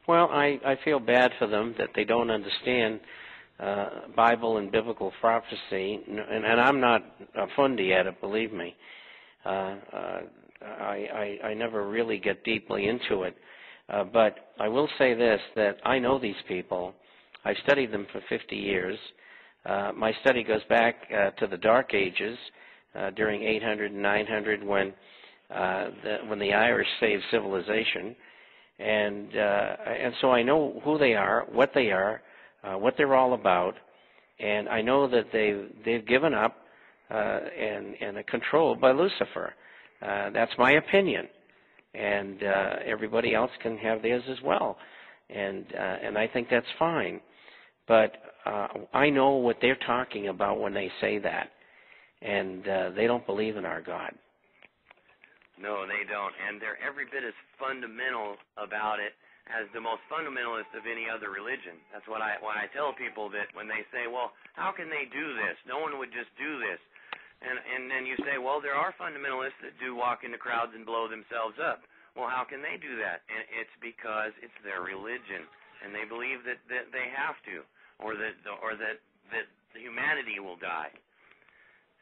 Well, I feel bad for them that they don't understand Bible and biblical prophecy, and I'm not a fundi at it, believe me. I never really get deeply into it. But I will say this, that I know these people. I've studied them for 50 years. My study goes back to the Dark Ages, during 800 and 900 when the Irish saved civilization. And so I know who they are, what they're all about, and I know that they've given up and are controlled by Lucifer. That's my opinion, and everybody else can have theirs as well, and I think that's fine. But I know what they're talking about when they say that, and they don't believe in our God. No, they don't, and they're every bit as fundamental about it as the most fundamentalist of any other religion. That's what when I tell people that when they say, well, how can they do this? No one would just do this. And then you say, well, there are fundamentalists that do walk into crowds and blow themselves up. Well, how can they do that? And it's because it's their religion, and they believe that they have to, or that humanity will die.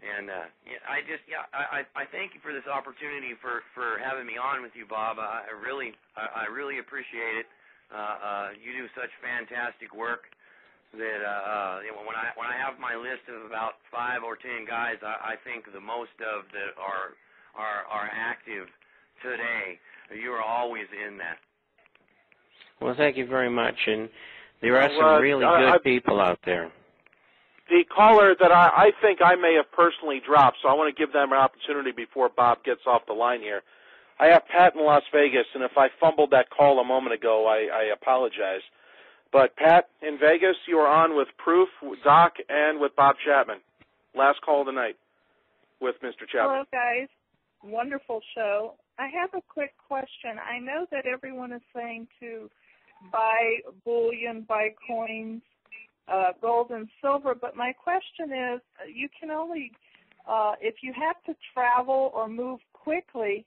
And I thank you for this opportunity for having me on with you, Bob. I really appreciate it. You do such fantastic work that when I have my list of about 5 or 10 guys, I think the most of that are active today. You are always in that. Well, thank you very much. And there are some really good people out there. The caller that I think I may have personally dropped, so I want to give them an opportunity before Bob gets off the line here. I have Pat in Las Vegas, and if I fumbled that call a moment ago, I apologize. But Pat in Vegas, you are on with Proof, Doc, and with Bob Chapman. Last call of the night with Mr. Chapman. Hello, guys. Wonderful show. I have a quick question. I know that everyone is saying to buy bullion, buy coins, gold and silver, but my question is, you can only, if you have to travel or move quickly,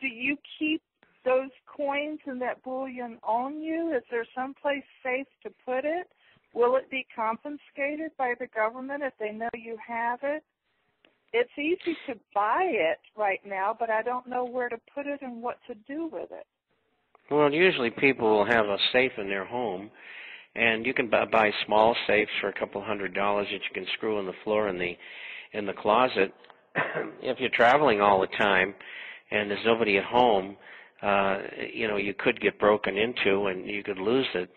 do you keep those coins and that bullion on you? Is there someplace safe to put it? Will it be confiscated by the government if they know you have it? It's easy to buy it right now, but I don't know where to put it and what to do with it. Well, usually people will have a safe in their home, and you can buy small safes for a couple $100 that you can screw in the floor in the closet. If you're traveling all the time and there's nobody at home, you could get broken into and you could lose it.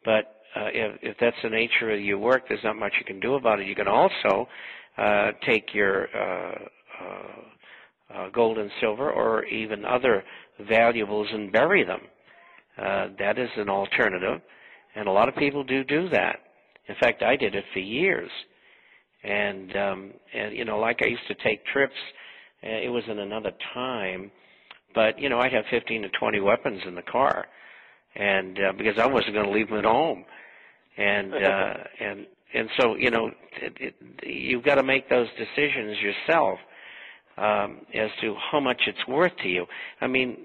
But if that's the nature of your work, there's not much you can do about it. You can also take your gold and silver or even other valuables and bury them. That is an alternative, and a lot of people do that. In fact, I did it for years. And like I used to take trips, it was in another time, but, I'd have 15 to 20 weapons in the car, and because I wasn't going to leave them at home. And so, you've got to make those decisions yourself as to how much it's worth to you. I mean,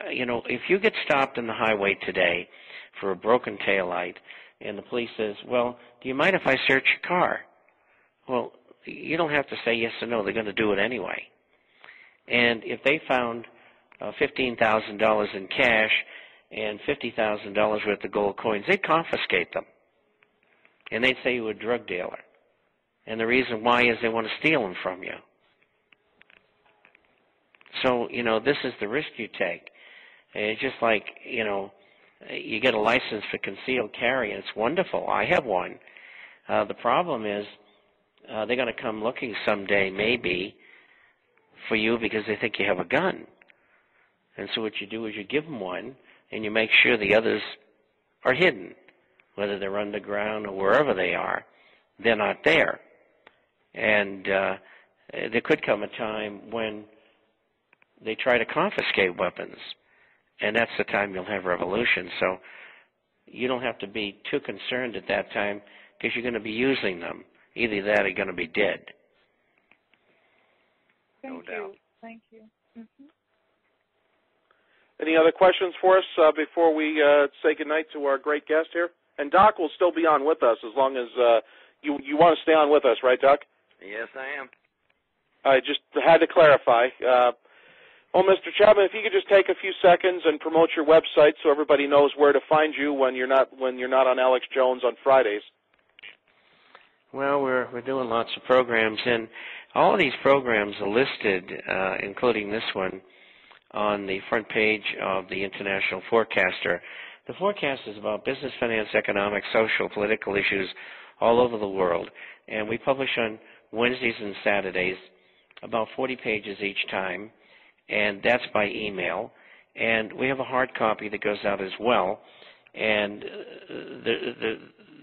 if you get stopped on the highway today for a broken taillight and the police says, well, do you mind if I search your car? Well, you don't have to say yes or no. They're going to do it anyway. And if they found $15,000 in cash and $50,000 worth of gold coins, they'd confiscate them. And they'd say you were a drug dealer. And the reason why is they want to steal them from you. So, this is the risk you take. It's just like, you get a license for concealed carry, and it's wonderful. I have one. The problem is they're going to come looking someday, maybe, for you because they think you have a gun. And so what you do is you give them one, and you make sure the others are hidden, whether they're underground or wherever they are. They're not there. And there could come a time when they try to confiscate weapons, and that's the time you'll have revolution. So you don't have to be too concerned at that time because you're going to be using them. Either that or you're going to be dead. Thank you. Thank you. Mm-hmm. Any other questions for us before we say goodnight to our great guest here? And Doc will still be on with us as long as you want to stay on with us, right, Doc? Yes, I am. I just had to clarify. Well, Mr. Chapman, if you could just take a few seconds and promote your website so everybody knows where to find you when you're not on Alex Jones on Fridays. Well, we're doing lots of programs, and all of these programs are listed, including this one, on the front page of the International Forecaster. The forecast is about business, finance, economic, social, political issues all over the world, and we publish on Wednesdays and Saturdays, about 40 pages each time, and that's by email. And we have a hard copy that goes out as well, and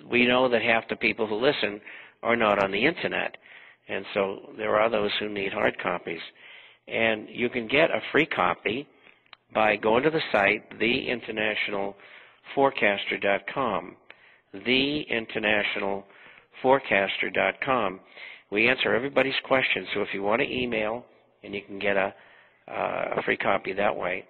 we know that half the people who listen are not on the Internet, and so there are those who need hard copies. And you can get a free copy by going to the site, theinternationalforecaster.com, theinternationalforecaster.com. We answer everybody's questions, so if you want to email, and you can get a free copy that way,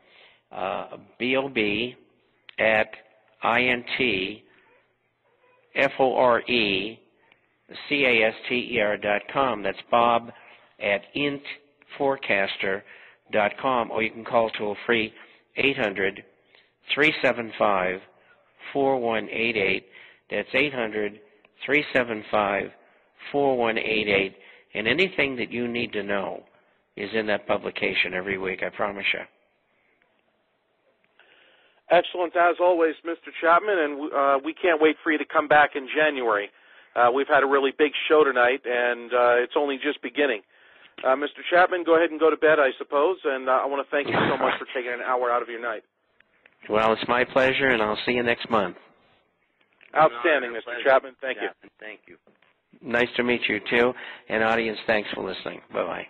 bob@intforecaster.com. That's bob@intforecaster.com, or you can call toll-free 800-375-4188. That's 800-375-4188. And anything that you need to know is in that publication every week, I promise you. Excellent, as always, Mr. Chapman, and we can't wait for you to come back in January. We've had a really big show tonight, and it's only just beginning. Mr. Chapman, go ahead and go to bed, I suppose, and I want to thank you so much for taking an hour out of your night. Well, it's my pleasure, and I'll see you next month. Outstanding, Mr. Chapman. Thank you. Thank you. Nice to meet you, too. And audience, thanks for listening. Bye-bye.